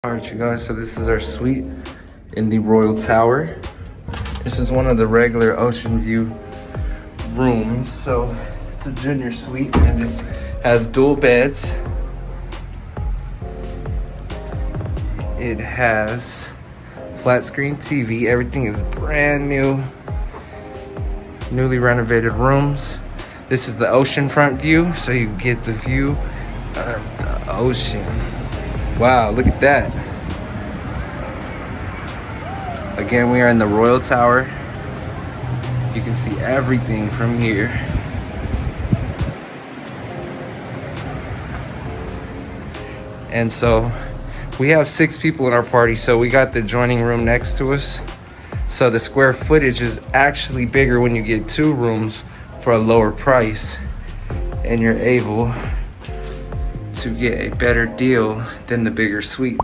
Alright you guys, so this is our suite in the Royal Tower. This is one of the regular ocean view rooms. So it's a junior suite and it has dual beds. It has flat screen TV. Everything is brand new. Newly renovated rooms. This is the oceanfront view, so you get the view of the ocean. Wow, look at that. Again, we are in the Royal Tower. You can see everything from here. And so we have 6 people in our party, so we got the adjoining room next to us. So the square footage is actually bigger when you get 2 rooms for a lower price, and you're able to get a better deal than the bigger suite.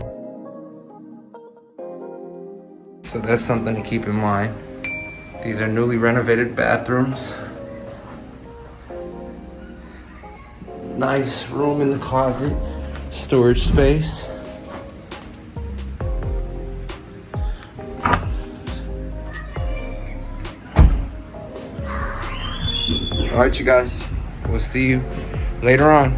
So that's something to keep in mind. These are newly renovated bathrooms. Nice room in the closet, storage space. All right, you guys, we'll see you later on.